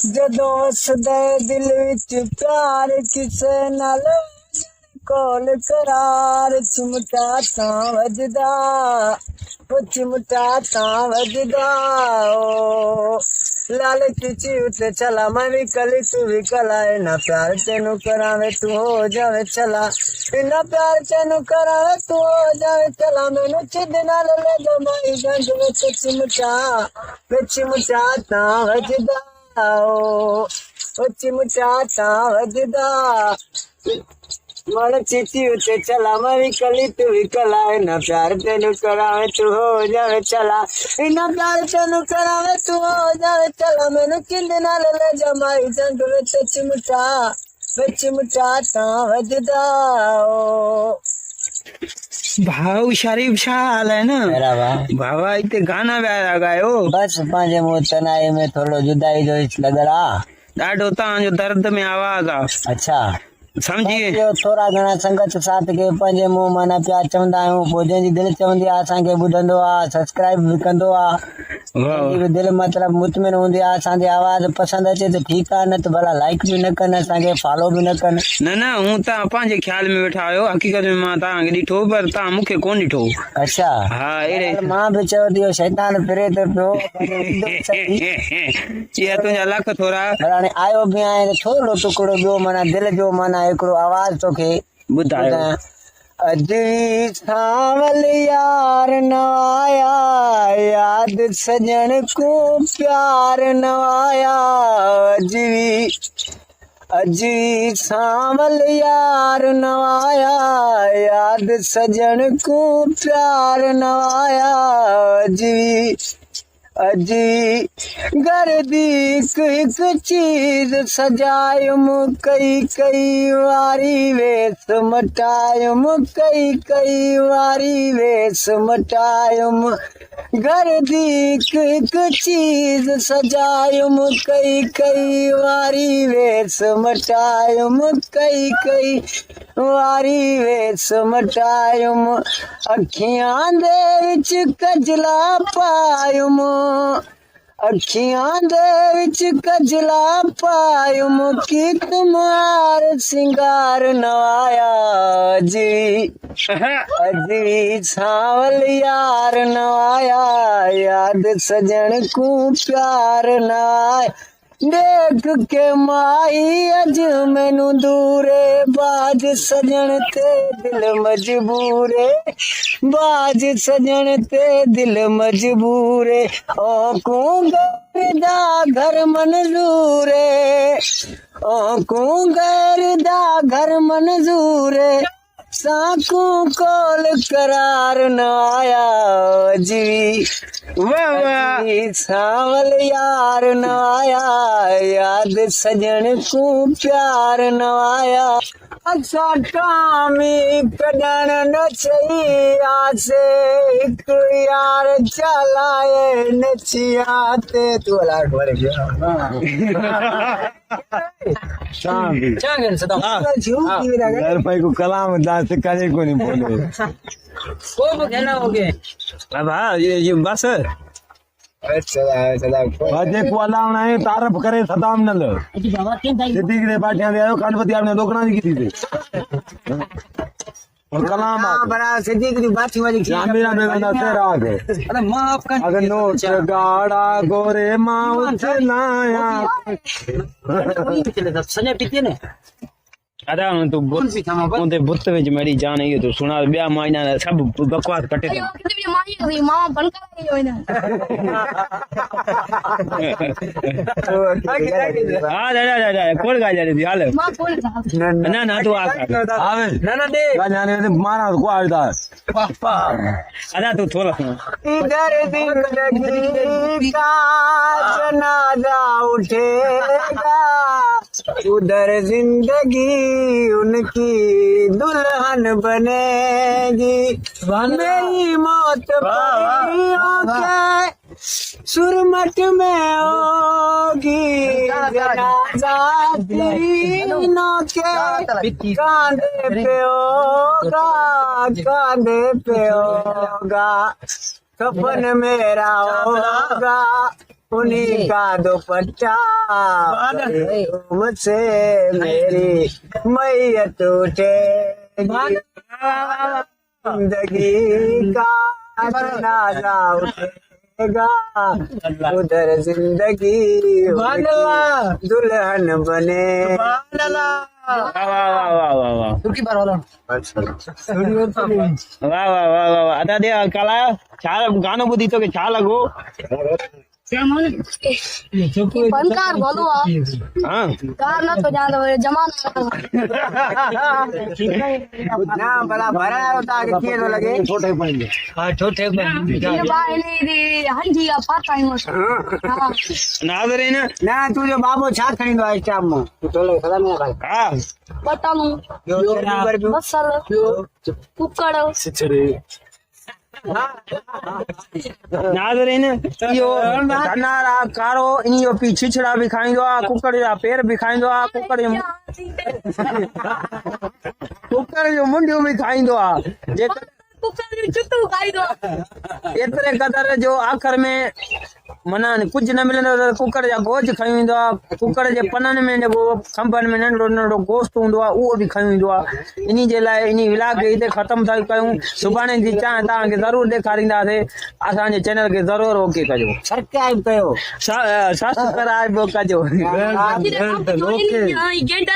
जदों सदे दिल विच प्यार किसे नाल कोल करार चिमटा तां वजदा ओ चिमटा तां वजदा ओ लाल किची उते चला मैं भी कली तू भी कला इना प्यार तेनू करावे तू हो जावे चला इना प्यार तेनू करावे तू हो जावे चला मैनू चिद नाल ले जा माई गंज विच चिमटा तां वजदा ओ चिमटा तां वजदा मन चिची उते चला मैं भी कली तू भी कला इना प्यार तेनू करावे तू हो जावे चला इना प्यार तेनू करावे तू हो जावे चला मैनू चिंद नाल ले जा माई जंग विच चिमटा तां वजदा ओ भाऊ शरीफ शाह हाल है ना मेरा भावा इते गाना व्यारा गायो बस पंहिंजे मोतनाई में थोड़ो जुदाई जो लॻल आ ॾाढो तव्हांजो दर्द में आवाज़ आ अच्छा समझिए थोड़ा घणा संगत साथ के पंहिंजे मुंहुं माना प्यार चवंदा आहियूं पोइ जंहिंजी दिलि चवंदी आहे असांखे ॿुधंदो आहे सब्सक्राइब भी कंदो आहे जंहिंजी दिलि मतिलबु मुतमिन हूंदी आहे असांजी आवाज़ पसंदि अचे त ठीकु आहे न त भला लाइक भी न कनि असांखे फॉलो भी न कनि न हूं तव्हां पंहिंजे ख्याल में वेठा आहियो हक़ीक़त में मां तव्हांखे ॾिठो पर तव्हां मूंखे कोन ॾिठो अच्छा हा अहिड़े मां बि चयो थियो शैतान फिरे थो पियो इहा तुंहिंजा लख थोरा पर हाणे आयो बि आहियां त थोरो टुकड़ो ॿियो माना दिलि जो माना हिकिड़ो आवाज़ तोखे ॿुधायो अजी सावल यार न आया याद सजन को प्यार न आया अजी सावल यार न आया याद सजन को प्यार न आया अजी गर्दी हिक चीज सजायुम कई वारी वेस मटायुम कई वारी वेस मटायुम गर्दी हिक चीज सजायुम कई वारी वेस मटायुम कई वारी वेस मटायुम अखियां दे विच कजला पायुम अखियां दे विच कजला पायुम की तुम्हार सिंगार नवाया अजी सावल यार नवाया याद सजन को प्यार नाय देख के माई अज मैनू दूरे बाज सजन ते दिल मजबूरे बाज सजन ते दिल मजबूरे को गैरदा घर मंजूरे को गैरदा घर मंजूरे साकू कोल करार न आया जी सावल यार न आया याद सजन को प्यार न आया अच्छा टामी कढण न चाहिए आसे एक यार चलाए नचिया ते तू लाख भरे घर पे को कलाम दास करे को नहीं बोले को कहना होगे अब हाँ ये बस बाजे को अलावना है तारफ करे सदाम नल सिद्दीक ने पाटियां दे आयो कानपति आपने दोकना की थी और कलाम बड़ा सिद्दीक की बात वाली मेरा बेगना तेरा आगे अरे माफ कर अगर नोट गाड़ा गोरे माँ लाया संजय पीते ने अदा तू उनते बुत विच मेरी जान है तो सुना बिया माइना सब बकवास कटे अरे कितनी माही हुई मामा बनकर आई हो ना हां जा कोल गा जा रही हाल मां बोल रहा ना तू आ आवे ना दे जाने ने मारा को आदास पापा अदा तू थोड़ा सुना इधर जिंदगी का जनाजा उठेगा उधर जिंदगी उनकी दुल्हन बनेगी मेरी मौत के सुरमट में होगी जनाजा तीनों के कांधे पे होगा कफन मेरा होगा उन्हीं का दुपट्टा मुझसे मेरी मैयत उठेगी जिंदगी का जनाजा उठेगा उधर जिंदगी दुल्हन बने वाह आता दे कला छा गाणं ॿुधी तोखे छा लॻो फनकार बोलो आप हाँ कार ना तो जान दो जमाना ना बड़ा भरा होता है कि तो लगे छोटे पाएंगे ये भाई ने दी हंजी का पता ही मत हां नाज़रीन ना तू जो बाबू छा खणी दो इस टाइम में तू तो ले सदा में भाई हाँ पता लूं मसल कुकड़ नाज़रीन इहो धनारा कारो इन्हीअ पी छिछड़ा बि खाईंदो आहे कुकड़ जा पेर बि खाईंदो आहे कुकड़ जो मुंडियूं बि खाईंदो आहे जेकर कुकड़ चुटू खाई दो एतिरे क़दर जो आख़िर में माना कुझु न मिलंदो त कुकड़ जा गोज खयूं ईंदो आहे कुकड़ जे पननि में जेको खंभनि में नंढड़ो नंढड़ो गोश्त हूंदो आहे उहो बि खयूं ईंदो आहे इन जे लाइ इन विलाग खे हिते ख़तमु था कयूं सुभाणे जी चांहि तव्हांखे ज़रूरु ॾेखारींदासीं असांजे चैनल खे ज़रूरु ओके कजो सब्सक्राइब कयो सब्सक्राइब कजो गेंडा